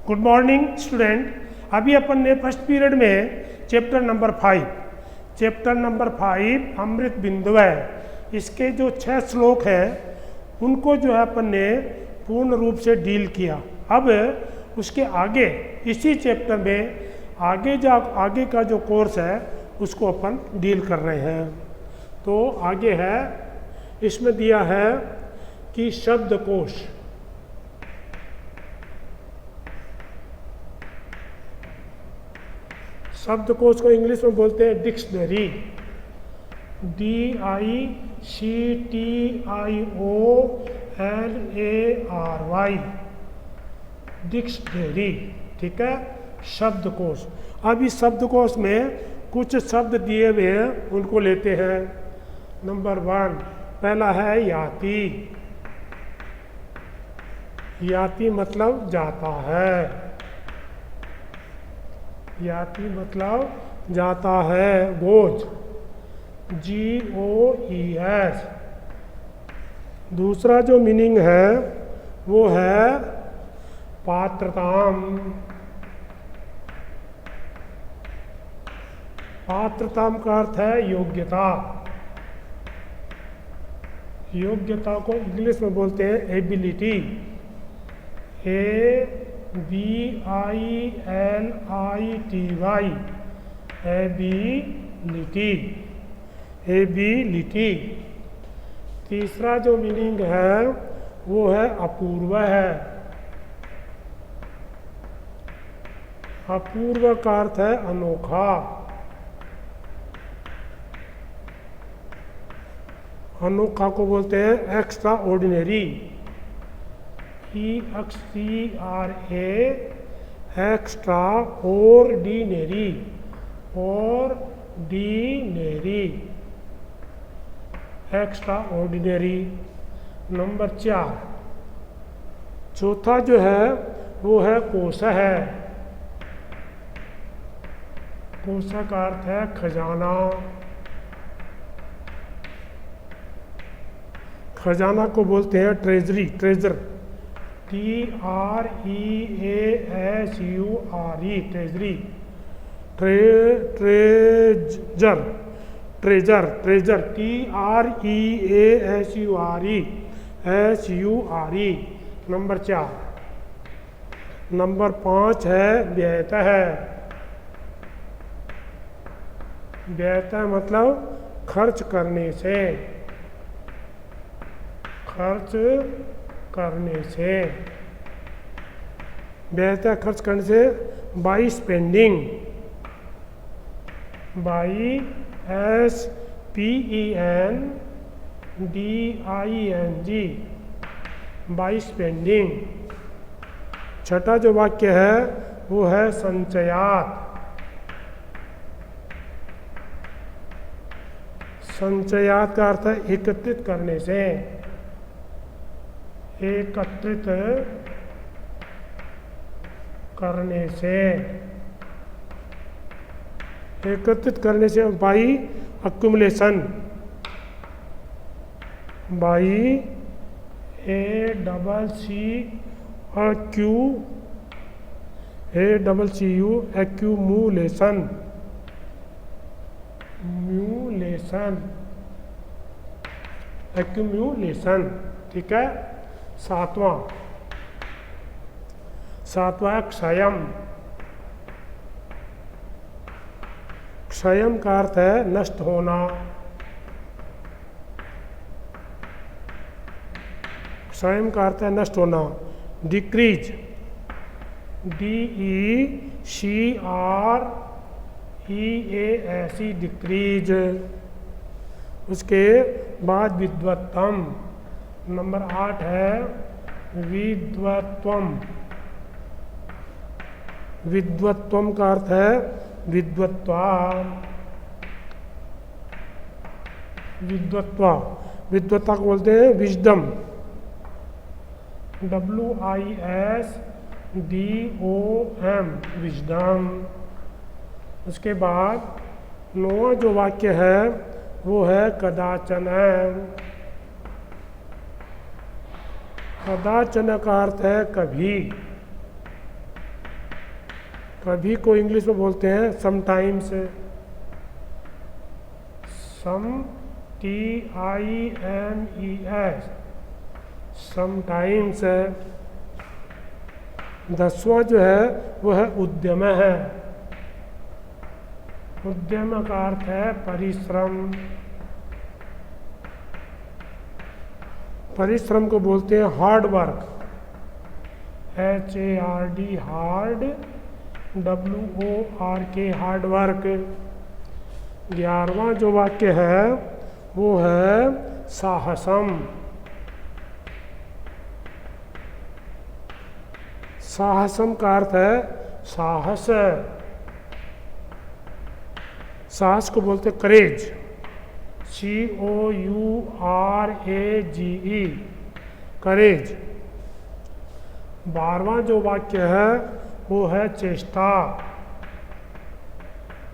Good morning student. अभी अपन ने first period में चैप्टर नंबर 5 अमृत बिंदु है, इसके जो 6 श्लोक हैं उनको जो है अपन ने पूर्ण रूप से डील किया। अब उसके आगे इसी चैप्टर में आगे का जो कोर्स है उसको अपन डील कर रहे हैं। तो आगे है, इसमें दिया है कि शब्दकोश। शब्दकोश को इंग्लिश में बोलते हैं डिक्शनरी, DICTIONARY, डिक्शनरी। ठीक है, शब्दकोश। अब इस शब्दकोश में कुछ शब्द दिए हुए हैं, उनको लेते हैं। नंबर 1 पहला है याति। याति मतलब जाता है, याति मतलब जाता है, गोज, GOES। दूसरा जो मीनिंग है वो है पात्रताम। पात्रताम का अर्थ है योग्यता। योग्यता को इंग्लिश में बोलते हैं एबिलिटी, ABILITY, एबिलिटी। तीसरा जो मीनिंग है वो है अपूर्व है। अपूर्व का अर्थ है अनोखा। अनोखा को बोलते हैं extra ordinary, EXTRA, extra ordinary, ordinary, extra ordinary. Number 4 चौथा जो है वो है कोश है। कोश का अर्थ है खजाना। खजाना को बोलते हैं treasury, treasure, TREASURE, treasury, treasure, treasure, treasure, TREASURE। Number 4। Number 5 है व्ययतः। व्ययतः मतलब खर्च करने से, खर्च करने से, व्ययतः खर्च करने से, by spending, by SPENDING, by spending. छठा जो वाक्य है वो है संचयात। संचयात का अर्थ है एकत्रित करने से, एकत्रित करने से, एकत्रित करने से, by accumulation, by ACCU, accumulation, म्यूलेशन, एक्यूमुलेशन। ठीक है। सातवां है क्षयम। क्षयम का अर्थ है नष्ट होना। क्षयम का अर्थ है नष्ट होना। Decrease, DECREASE, decrease. उसके बाद विद्वत्तम। नंबर 8 है विद्वत्वम। विद्वत्वम का अर्थ है विद्वत्वा, विद्वत्वा। विद्वत्ता को बोलते हैं विजडम, WISDOM, विजडम। उसके बाद 9वां जो वाक्य है वो है कदाचन। कदाचन का अर्थ है कभी, कभी को इंग्लिश में बोलते हैं समटाइम्स, सम TIMES, समटाइम्स है। 10वां जो है वो है उद्यम है। उद्यम का अर्थ है परिश्रम। परिश्रम को बोलते हैं hard work, HARD, hard, WORK, hard work. 11वां जो वाक्य है वो है साहसम। साहसम का अर्थ है साहस। साहस को बोलते करेज, COURAGE, करेज। 12वां जो वाक्य है वो है चेष्टा।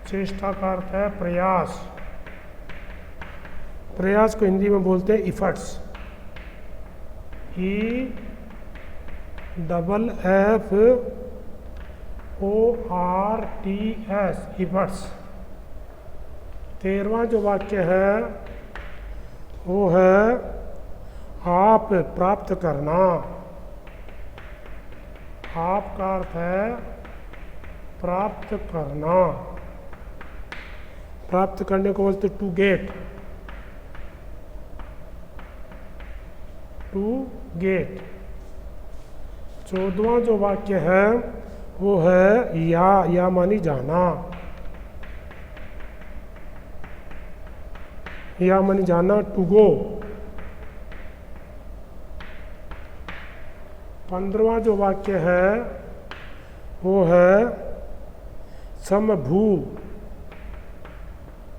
चेष्टा का अर्थ है प्रयास। प्रयास को हिंदी में बोलते हैं इफर्ट्स, EFFORTS, इफर्ट्स। 13वां जो वाक्य है वो है आप प्राप्त करना। आप का अर्थ है प्राप्त करना। प्राप्त करने को बोलते टू गेट, टू गेट। 14वां जो वाक्य है वो है या मानी जाना। या मानी जाना, टू गो। 15वां जो वाक्य है वो है समभू,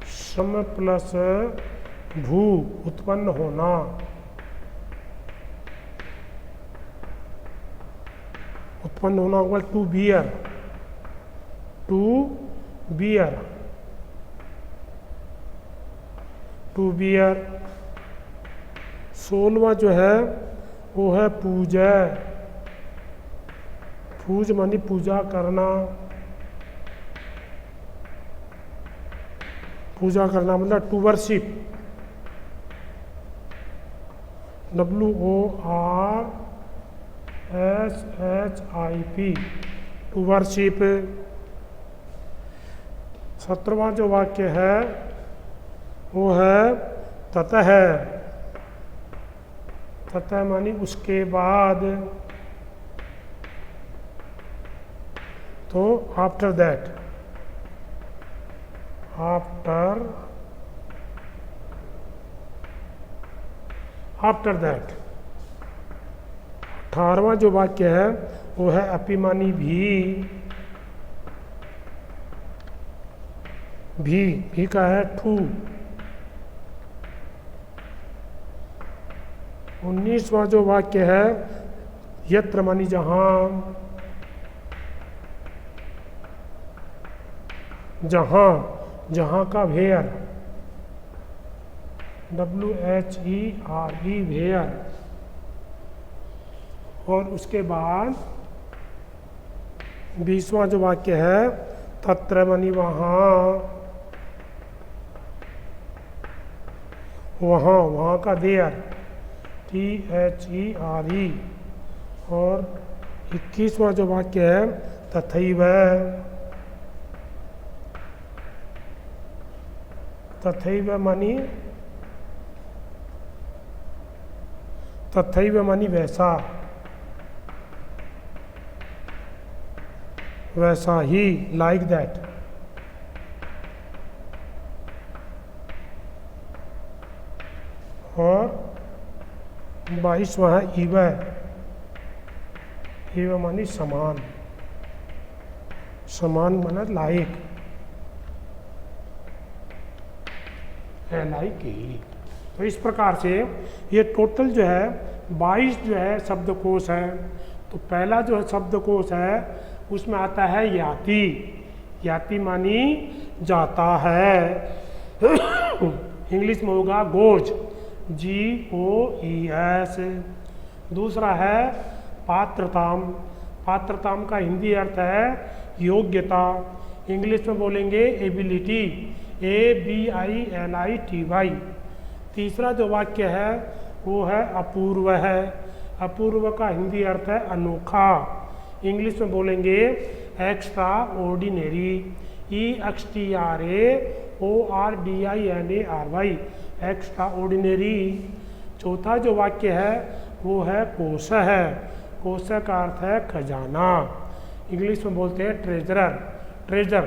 सम प्लस भू, उत्पन्न होना। उत्पन्न होना होगा to bear, to bear, to bear. 16वां जो है वो है पूजा। पूज मानी पूजा करना। पूजा करना मतलब to worship, WORSHIP, to worship. 17वां जो वाक्य है वो है ततः। ततः मानी उसके बाद, तो आफ्टर दैट, आफ्टर दैट। 18वां जो वाक्य है वो है अपिमानी भी का है ठू। 19वां जो वाक्य है यत्र मानी जहां, जहां, जहां का वेयर, WHERE, वेयर। और उसके बाद 20वां जो वाक्य है तत्र मानी वहां, वहां, वहां का देयर, THERE। और 21वां जो वाक्य है तथैव। तथैव मानी वैसा, वैसा ही, लाइक दैट। और 22वां है इव मानी समान। समान माना लाइक, है लाइक ही। तो इस प्रकार से ये टोटल जो है 22 जो है शब्दकोश है। तो पहला जो है शब्दकोश है उसमें आता है याति। याति मानी जाता है। इंग्लिश में होगा गोज, GOES। दूसरा है पात्रताम। पात्रताम का हिंदी अर्थ है योग्यता। इंग्लिश में बोलेंगे एबिलिटी, ABILITY। तीसरा जो वाक्य है वो है अपूर्व है। अपूर्व का हिंदी अर्थ है अनोखा। इंग्लिश में बोलेंगे extra ordinary, EXTRAORDINARY, extra ordinary. चौथा जो वाक्य है वो है कोश है। कोश का अर्थ है खजाना। इंग्लिश में बोलते हैं ट्रेजरर, ट्रेजर,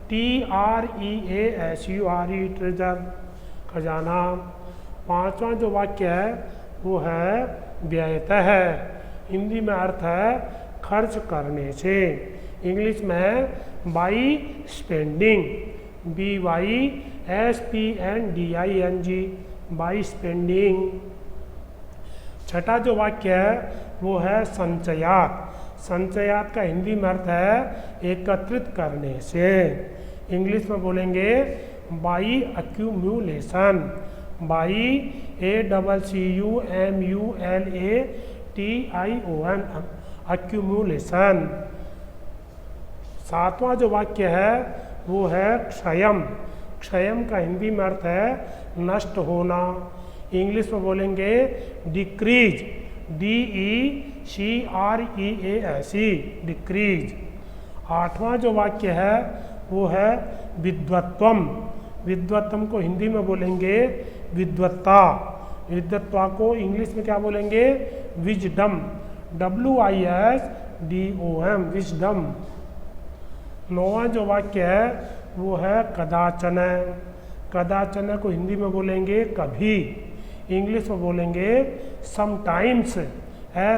TREASURE, ट्रेजर, खजाना। पांचवा जो वाक्य है वो है व्ययतः है। हिंदी में अर्थ है खर्च करने से। इंग्लिश में by spending, BYSPENDING, by spending. छठा जो वाक्य है वो है संचयात। संचयात का हिंदी में अर्थ है एकत्रित करने से। इंग्लिश में बोलेंगे by accumulation, by ACCUMULATION, accumulation. सातवां जो वाक्य है वो है क्षयम। क्षयम का हिंदी में अर्थ है नष्ट होना। इंग्लिश में बोलेंगे डिक्रीज, DECREASE, डिक्रीज। आठवां जो वाक्य है वो है विद्वत्वम। विद्वत्वम को हिंदी में बोलेंगे विद्वत्ता। विद्वत्ता को इंग्लिश में क्या बोलेंगे विजडम, WISDOM, विजडम। नौवां जो वाक्य है वो है कदाचन। कदाचन को हिंदी में बोलेंगे कभी। इंग्लिश में बोलेंगे समटाइम्स,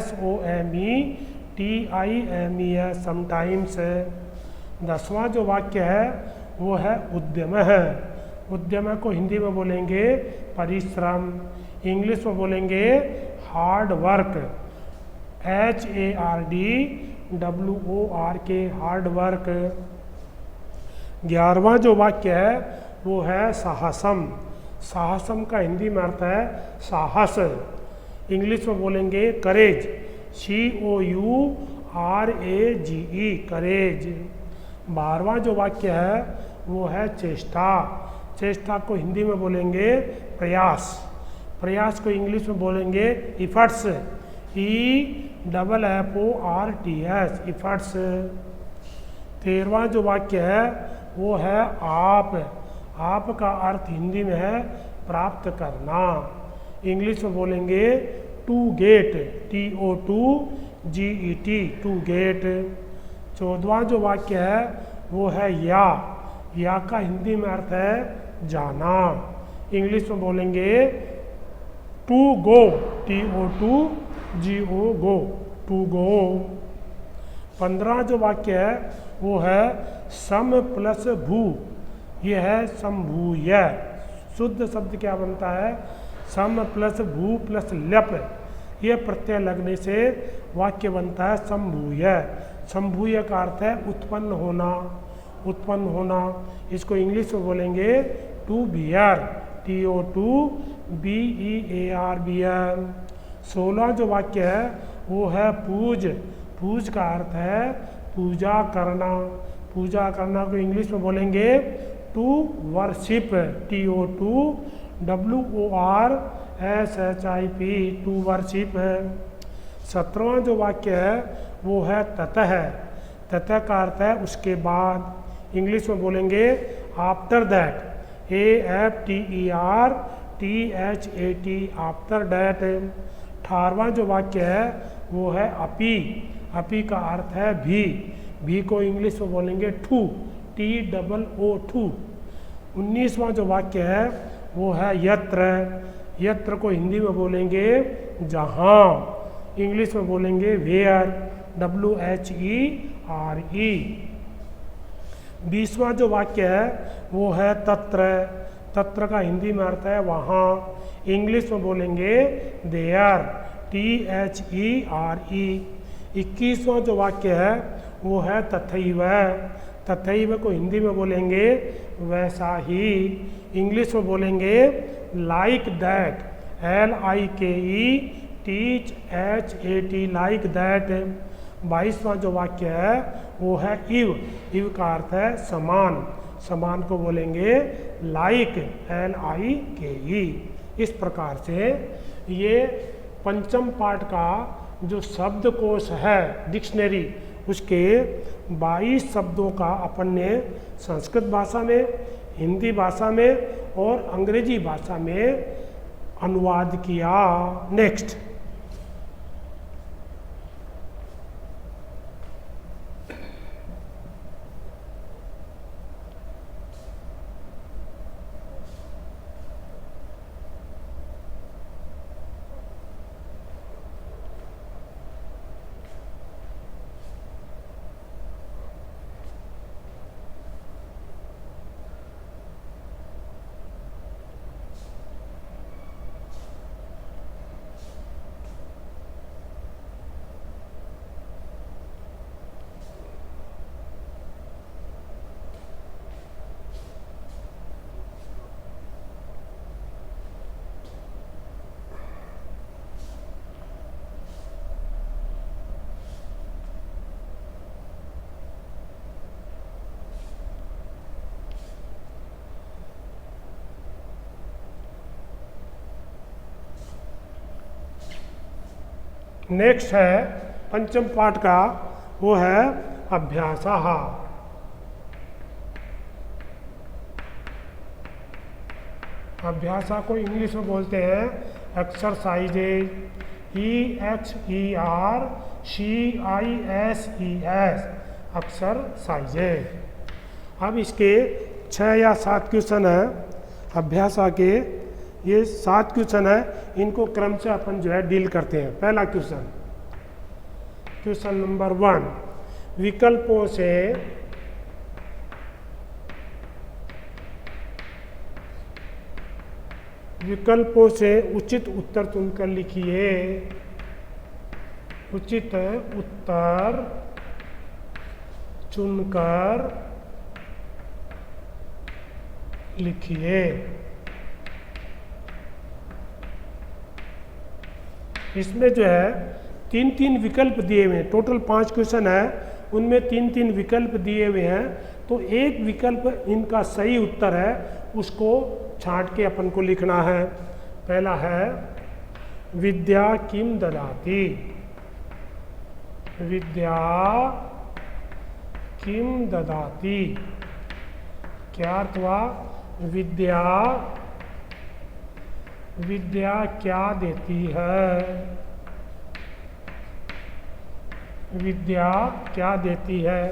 SOMETIMES, समटाइम्स। दसवां जो वाक्य है वो है उद्यम है। उद्यम को हिंदी में बोलेंगे परिश्रम। इंग्लिश में बोलेंगे hard work, HARDWORK, hard work. 11वां जो वाक्य है वो है साहसम। साहसम का हिंदी में अर्थ है साहस। इंग्लिश में बोलेंगे करेज, COURAGE, करेज। 12वां जो वाक्य है वो है चेष्टा। चेष्टा को हिंदी में बोलेंगे प्रयास। प्रयास को इंग्लिश में बोलेंगे इफर्ट्स, EFFORTS, इफर्ट्स। 13वां जो वाक्य है वो है आप। आप का अर्थ हिंदी में है प्राप्त करना। इंग्लिश में बोलेंगे to get, TOTGET, to get. 14वां जो वाक्य है वो है या का हिंदी में अर्थ है जाना। इंग्लिश में बोलेंगे to go, TOTGO, go, to go. 15वां जो वाक्य है वो है सम प्लस भू। ये है समभूय। शुद्ध शब्द क्या बनता है सम प्लस भू प्लस लप, ये प्रत्यय लगने से वाक्य बनता है समभूय। समभूय का अर्थ है उत्पन्न होना, उत्पन्न होना। इसको इंग्लिश में बोलेंगे टू बियर, TOTBEAR, बियर। 16वां जो वाक्य है वो है पूज। पूज का अर्थ है पूजा करना। पूजा करना को इंग्लिश में बोलेंगे to worship, TOTWORSHIP, to worship. 17वां जो वाक्य है वो है ततः। ततः का अर्थ है उसके बाद। इंग्लिश में बोलेंगे after that, AFTERTHAT, after that. 18वां जो वाक्य है वो है अपी। अपी का अर्थ है भी को इंग्लिश में बोलेंगे ठू, TOO। 19वां जो वाक्य है वो है यत्र। यत्र को हिंदी में बोलेंगे जहाँ। इंग्लिश में बोलेंगे वेयर, WHERE। 20वां जो वाक्य है वो है तत्र। तत्र का हिंदी में अर्थ है वहाँ। इंग्लिश में बोलेंगे देयर, THERE। 21वां जो वाक्य है वो है तथैव। तथैव को हिंदी में बोलेंगे वैसा ही। इंग्लिश में बोलेंगे like that, LIKE THAT, like that. 22वां जो वाक्य है वो है इव। इव का अर्थ है समान। समान को बोलेंगे लाइक, LIKE। इस प्रकार से ये पंचम पाठ का जो शब्दकोश है डिक्शनरी, उसके 22 शब्दों का अपन ने संस्कृत भाषा में, हिंदी भाषा में और अंग्रेजी भाषा में अनुवाद किया। नेक्स्ट, नेक्स्ट है पंचम पाठ का, वो है अभ्यासः। अभ्यासा को इंग्लिश में बोलते हैं एक्सरसाइजेज, EXERCISES, एक्सरसाइजेज। अब इसके 6 या 7 क्वेश्चन हैं अभ्यासा के। ये 7 क्वेश्चन है, इनको क्रम से अपन जो है डील करते हैं। पहला क्वेश्चन, क्वेश्चन नंबर 1, विकल्पों से उचित उत्तर चुनकर लिखिए। उचित उत्तर चुनकर लिखिए। इसमें जो है 3-3 विकल्प दिए हुए हैं। टोटल 5 क्वेश्चन है, उनमें 3-3 विकल्प दिए हुए हैं। तो एक विकल्प इनका सही उत्तर है, उसको छांट के अपन को लिखना है। पहला है विद्या किम ददाति। विद्या किम ददाति, क्या अर्थ हुआ? विद्या विद्या क्या देती है? विद्या क्या देती है?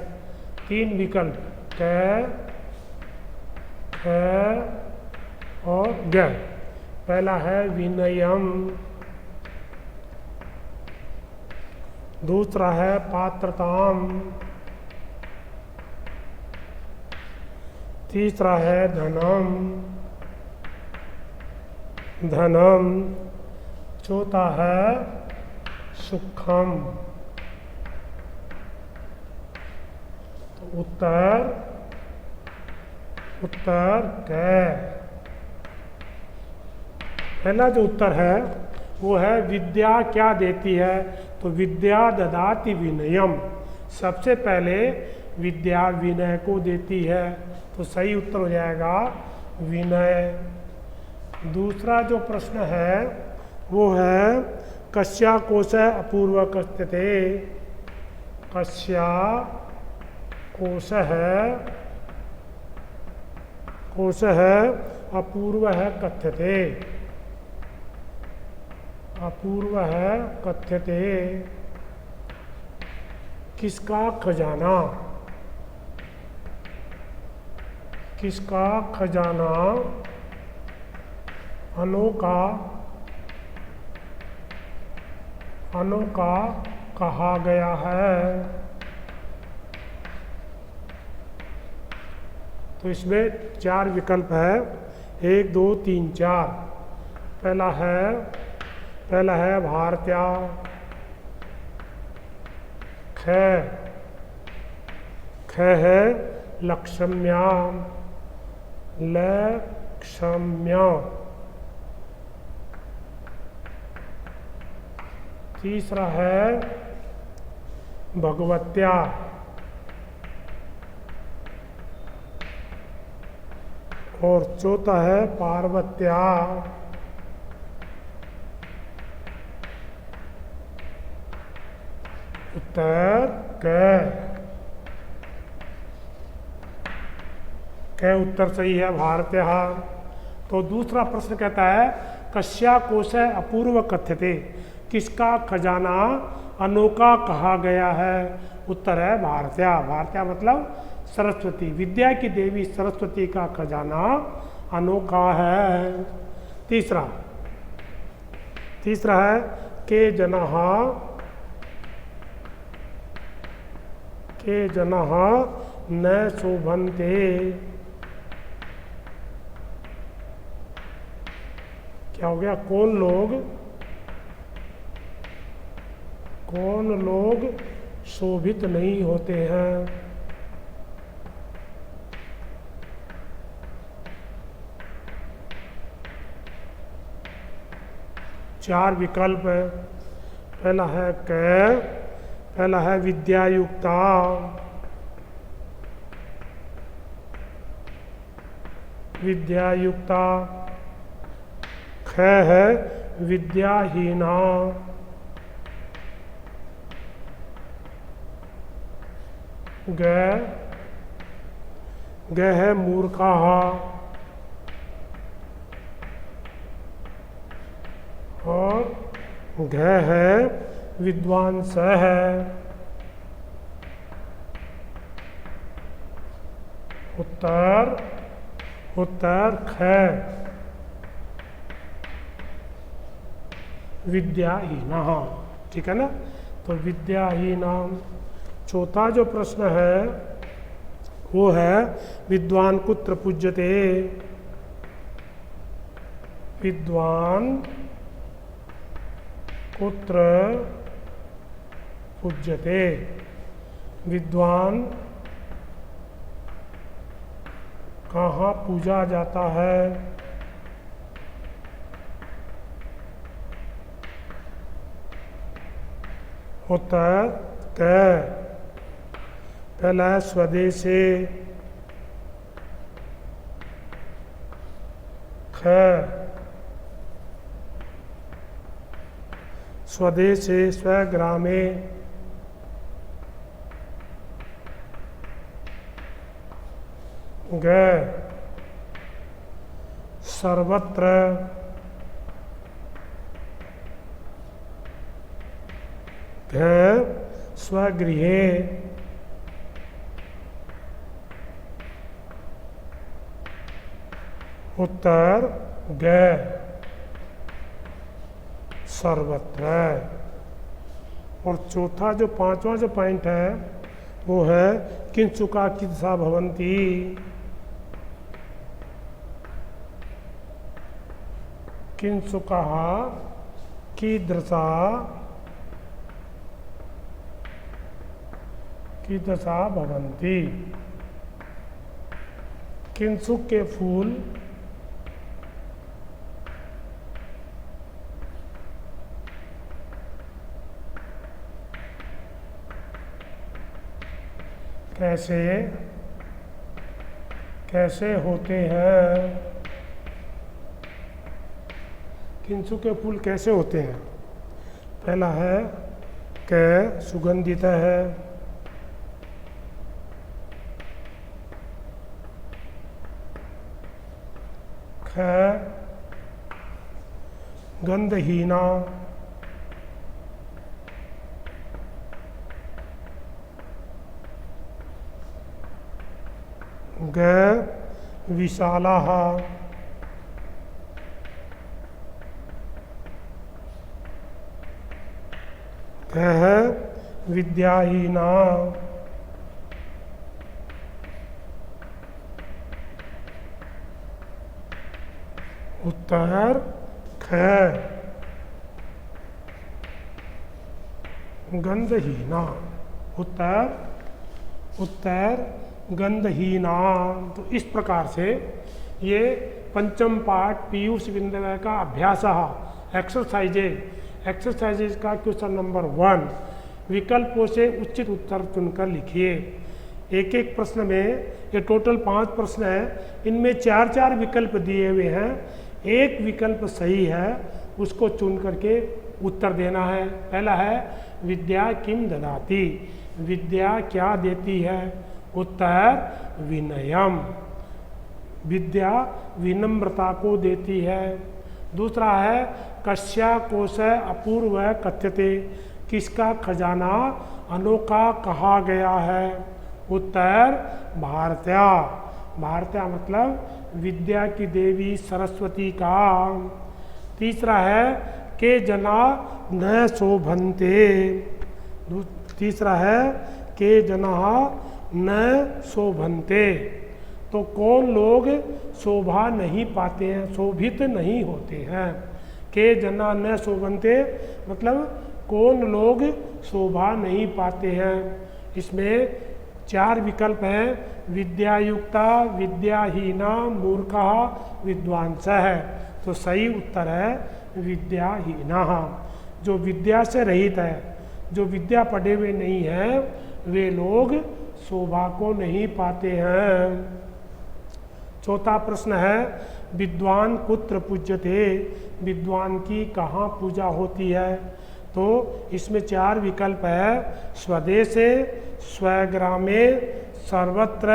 3 विकल्प, क, ख और ग। पहला है विनयम, दूसरा है पात्रताम, तीसरा है धनम, चौथा है सुखम। तो उत्तर क। पहला जो उत्तर है वो है विद्या क्या देती है, तो विद्या ददाति विनयम। सबसे पहले विद्या विनय को देती है, तो सही उत्तर हो जाएगा विनय। दूसरा जो प्रश्न है वो है कस्या कोश अपूर्व कथ्यते। कस्या कोश है अपूर्व है कथ्यते। अपूर्व है कथ्यते, किसका खजाना? किसका खजाना अनोखा कहा गया है? तो इसमें 4 विकल्प है, 1, 2, 3, 4। पहला है भारत्या, ख है लक्ष्म्याम, तीसरा है भगवत्या, और चौथा है पार्वत्या। उत्तर क उत्तर सही है, भारतीय। तो दूसरा प्रश्न कहता है कस्या कोश अपूर्व कथ्यते, किसका खजाना अनोखा कहा गया है? उत्तर है भारतीय। भारतीय मतलब सरस्वती, विद्या की देवी सरस्वती का खजाना अनोखा है। तीसरा है के जनः न शोभन्ते। क्या हो गया? कौन लोग शोभित नहीं होते हैं? चार विकल्प है। पहला है विद्यायुक्ता, ख है विद्याहीना, ग है मूर्खा, और घ है विद्वांस है। उत्तर ख विद्याहीना। ठीक है ना? तो विद्याहीना। चौथा जो प्रश्न है वो है विद्वान कुत्र पूज्यते। विद्वान कुत्र पूज्यते, विद्वान कहाँ पूजा जाता है? उत्तर क। पहला है स्वदेशे, ख स्वदेशे स्वग्रामे, ग सर्वत्र, घ स्वगृहे। उत्तर ग सर्वत्र। और चौथा जो पांचवा जो पॉइंट है वो है किंचुका कीदृशा भवन्ति। किंचुका कीदृशा भवन्ति। किंचुक के फूल कैसे होते हैं? किंचुक के फूल कैसे होते हैं? पहला है क सुगंधित है, ख गंधहीना, ग विशालाः, घ विद्याहीना। उत्तर ख गंधहीना। उत्तर गंधहीना। तो इस प्रकार से ये पंचम पाठ पीयूष बिंदव का अभ्यास एक्सरसाइजेज का क्वेश्चन नंबर 1 विकल्पों से उचित उत्तर चुनकर लिखिए। एक एक प्रश्न में, ये टोटल 5 प्रश्न है, इनमें 4-4 विकल्प दिए हुए हैं। एक विकल्प सही है, उसको चुन करके उत्तर देना है। पहला है विद्या किम ददाति, विद्या क्या देती है? उत्तर विनयम, विद्या विनम्रता को देती है। दूसरा है कस्या कोश अपूर्व कथ्यते, किसका खजाना अनोखा कहा गया है? उत्तर भारत्या, भारत्या मतलब विद्या की देवी सरस्वती का। तीसरा है के जना न शोभन्ते, तीसरा है के जना न शोभन्ते, तो कौन लोग शोभा नहीं पाते हैं, शोभित नहीं होते हैं। के जना न शोभन्ते मतलब कौन लोग शोभा नहीं पाते हैं। इसमें 4 विकल्प हैं, विद्यायुक्ता, विद्याहीना, मूर्खा, विद्वांसः। तो सही उत्तर है विद्याहीना। जो विद्या से रहित है, जो विद्या पढ़े हुए नहीं हैं, वे लोग शोभा को नहीं पाते हैं। चौथा प्रश्न है विद्वान कुत्र पूज्यते, विद्वान की कहाँ पूजा होती है? तो इसमें 4 विकल्प है, स्वदेशे, स्वग्रामे, सर्वत्र,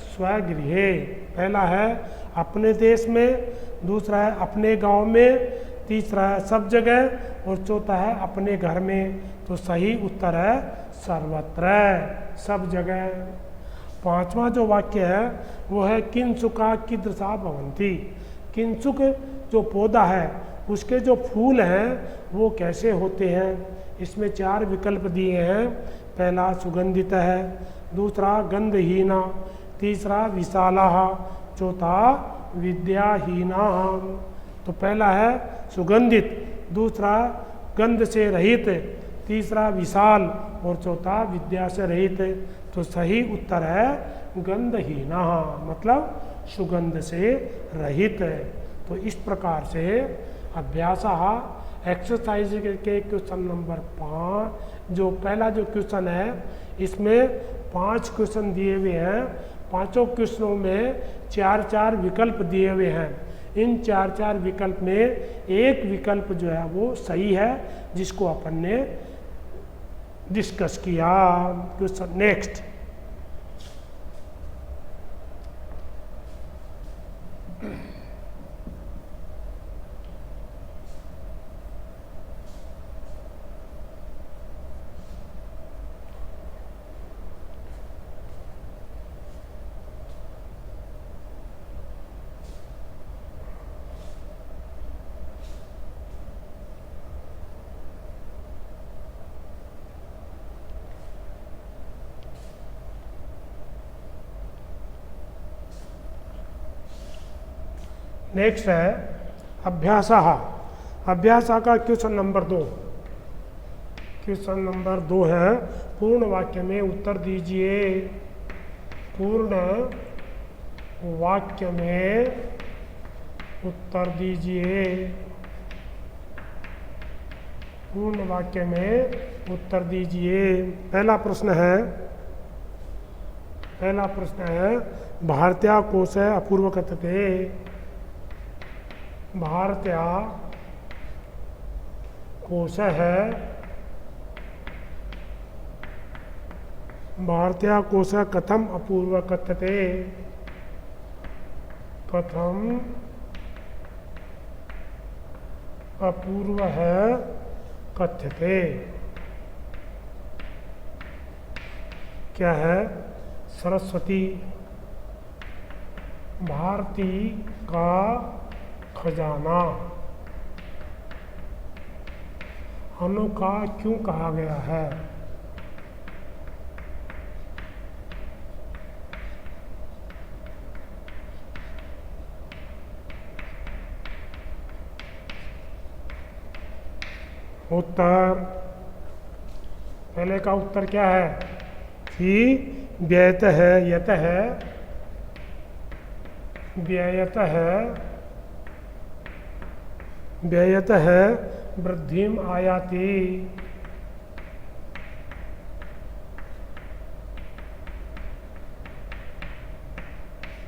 स्वगृहे। पहला है अपने देश में, दूसरा है अपने गांव में, तीसरा है सब जगह और चौथा है अपने घर में। तो सही उत्तर है सर्वत्र, सब जगह। 5वां जो वाक्य है वो है किंसुका कीदृशा भवन्ति, किंसुक जो पौधा है उसके जो फूल हैं वो कैसे होते हैं? इसमें 4 विकल्प दिए हैं। पहला सुगंधित है, दूसरा गंधहीना, तीसरा विशाला, चौथा विद्याहीना। तो पहला है सुगंधित, दूसरा गंध से रहित, तीसरा विशाल और चौथा विद्या से रहित। तो सही उत्तर है गंधहीना, मतलब सुगंध से रहित। तो इस प्रकार से अभ्यास एक्सरसाइज के क्वेश्चन नंबर 5, जो पहला जो क्वेश्चन है इसमें 5 क्वेश्चन दिए हुए हैं। 5 क्वेश्चनों में 4-4 विकल्प दिए हुए हैं। इन 4-4 विकल्प में एक विकल्प जो है वो सही है, जिसको अपन ने डिस्कस किया। क्वेश्चन नेक्स्ट, नेक्स्ट है अभ्यास। अभ्यास का क्वेश्चन नंबर 2, क्वेश्चन नंबर 2 है पूर्ण वाक्य में उत्तर दीजिए। पूर्ण वाक्य में उत्तर दीजिए, पूर्ण वाक्य में उत्तर दीजिए। पहला प्रश्न है भारतीय कोश अपूर्व कथ्यते, भारतीय कोश है, भारतीय कोश कथम अपूर्व कथ्यते, कथम अपूर्व है कथ्यते। क्या है? सरस्वती, भारती का खजाना अनोखा क्यों कहा गया है? उत्तर, पहले का उत्तर क्या है कि व्ययत है, यत है, व्ययत है, व्ययत है वृद्धिम आयाति,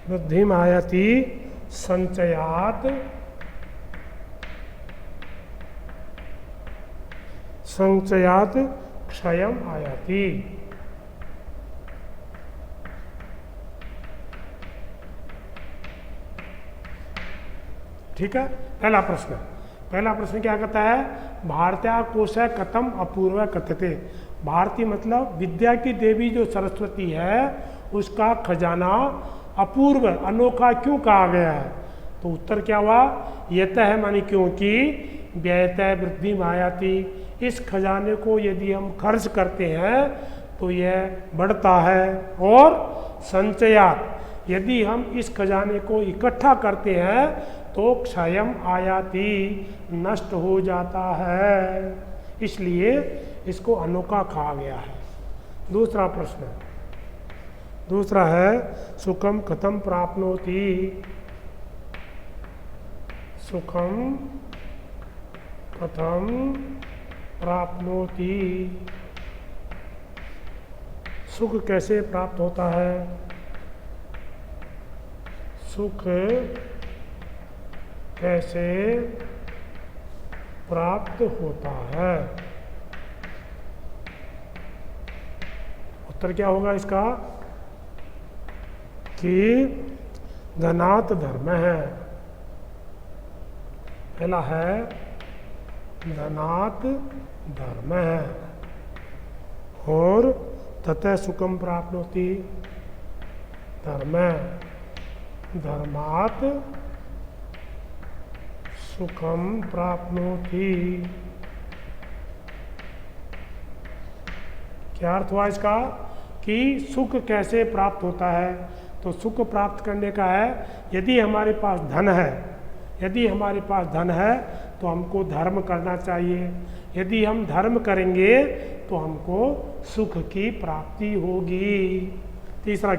वृद्धिम आयाति संचयात संचयात क्षयम आयाति। ठीक है। पहला प्रश्न क्या कहता है? भारतीय कोश कथम अपूर्व कथते। भारती मतलब विद्या की देवी जो सरस्वती है उसका खजाना अपूर्व अनोखा क्यों कहा गया है? तो उत्तर क्या हुआ? यतः है मानी क्योंकि व्ययतः वृद्धि आयाति। इस खजाने को यदि हम खर्च करते हैं तो यह बढ़ता है, और संचयात यदि हम इस खजाने को इकट्ठा करते हैं तो क्षयम आयाति नष्ट हो जाता है, इसलिए इसको अनोखा कहा गया है। दूसरा है सुखम कथम प्राप्नोति। सुखम कथम प्राप्नोति, सुख कैसे प्राप्त होता है? सुख कैसे प्राप्त होता है? उत्तर क्या होगा इसका? कि धनात् धर्म है। पहला है धनात् धर्म है, और ततः सुखम प्राप्नोति धर्म, धर्मात् सुखम प्राप्नोति। क्या अर्थ हुआ इसका? कि सुख कैसे प्राप्त होता है? तो सुख प्राप्त करने का है यदि हमारे पास धन है तो हमको धर्म करना चाहिए। यदि हम धर्म करेंगे तो हमको सुख की प्राप्ति होगी। तीसरा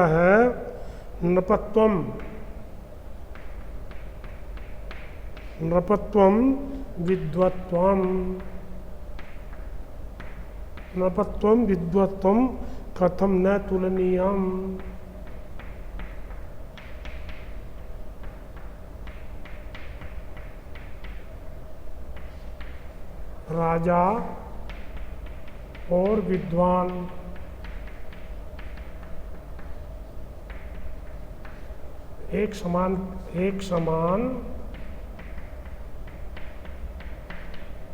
है नृपत्वम विद्वत्वम कथम न तुलनीयम। राजा और विद्वान एक समान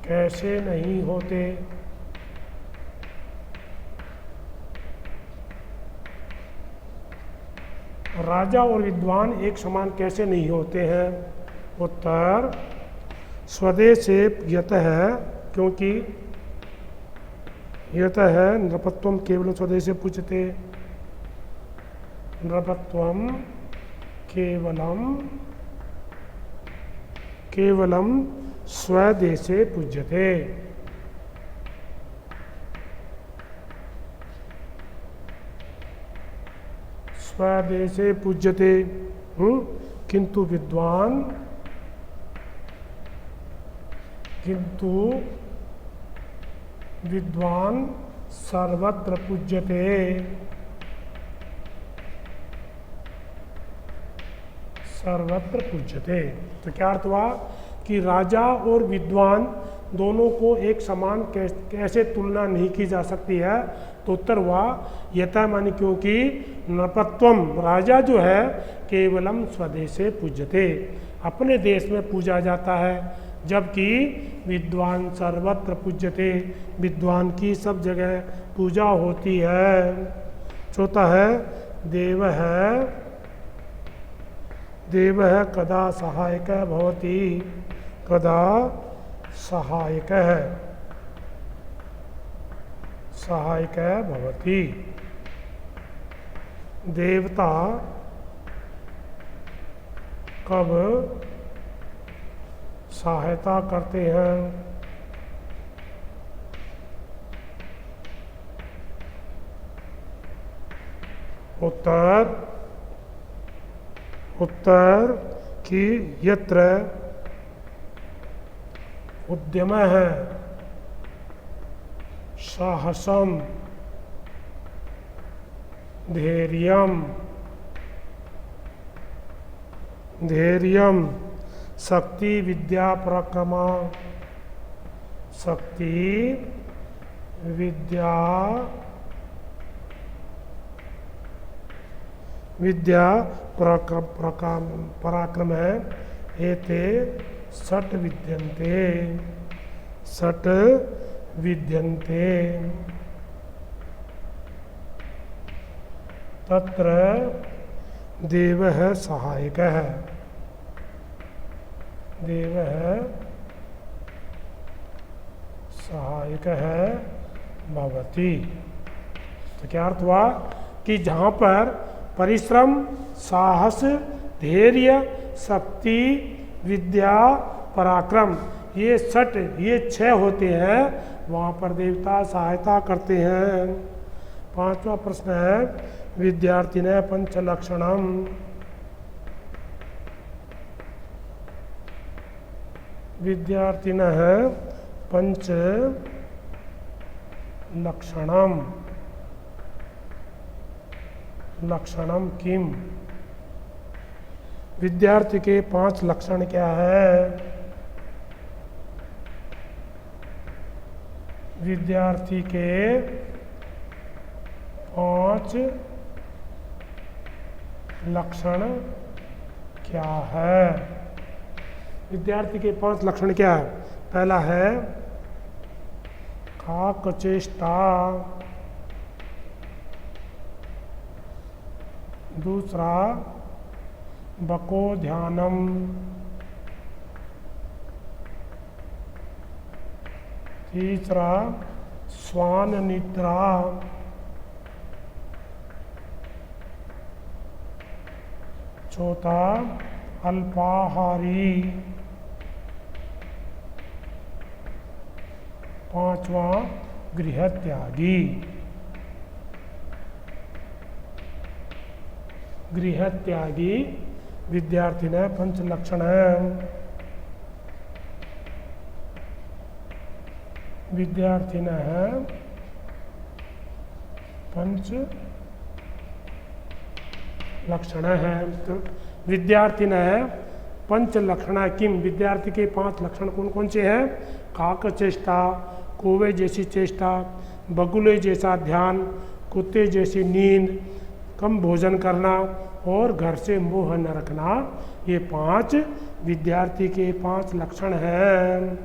कैसे नहीं होते? राजा और विद्वान एक समान कैसे नहीं होते हैं? उत्तर स्वदेश से यतः है, क्योंकि यतः है नृपत्वम केवल स्वदेश से पूछते। नृपत्वम केवलम स्वदेशे पूज्यते। स्वदेशे पूज्यते, किंतु विद्वान सर्वत्र पूज्यते। सर्वत्र पूज्यते। तो क्या अर्थ हुआ कि राजा और विद्वान दोनों को एक समान कैसे तुलना नहीं की जा सकती है? तो उत्तर हुआ यथा मानी क्योंकि नृपत्वम राजा जो है केवलम स्वदेशे पूज्यते, अपने देश में पूजा जाता है, जबकि विद्वान सर्वत्र पूज्यते, विद्वान की सब जगह पूजा होती है। चौथा है देव है कदा सहायक भवति। कदा सहायक भवति। देवता कब सहायता करते हैं? उत्तर कि यत्र उद्यम है साहसम धैर्यम, धैर्यम, शक्ति विद्या पराक्रमा, शक्ति विद्या विद्या पराक्रम है। एते षट् विद्यन्ते, षट् विद्यन्ते, तत्र देवः सहायकः, देवः सहायकः भवति। तो क्या अर्थ हुआ कि जहाँ पर परिश्रम, साहस, धैर्य, शक्ति, विद्या, पराक्रम, ये षट, ये 6 होते हैं, वहाँ पर देवता सहायता करते हैं। 5वां प्रश्न है विद्यार्थिनः पंचलक्षणम, विद्यार्थिनः पंच लक्षणम, लक्षणम किम, विद्यार्थी के 5 लक्षण क्या है? विद्यार्थी के 5 लक्षण क्या है? विद्यार्थी के 5 लक्षण क्या है? पहला है काकचेष्टा, दूसरा बको ध्यानम, तीसरा स्वान निद्रा, चौथा अल्पाहारी, 5वां गृहत्यागी। गृहत्यागी विद्यार्थिनः पंच लक्षण है। विद्यार्थिनः पंच लक्षण है। तो विद्यार्थिनः पंच लक्षण किम, विद्यार्थी के 5 लक्षण कौन कौन से हैं? काक चेष्टा, कौवे जैसी चेष्टा, बगुले जैसा ध्यान, कुत्ते जैसी नींद, कम भोजन करना और घर से मोह न रखना। ये 5 विद्यार्थी के 5 लक्षण हैं।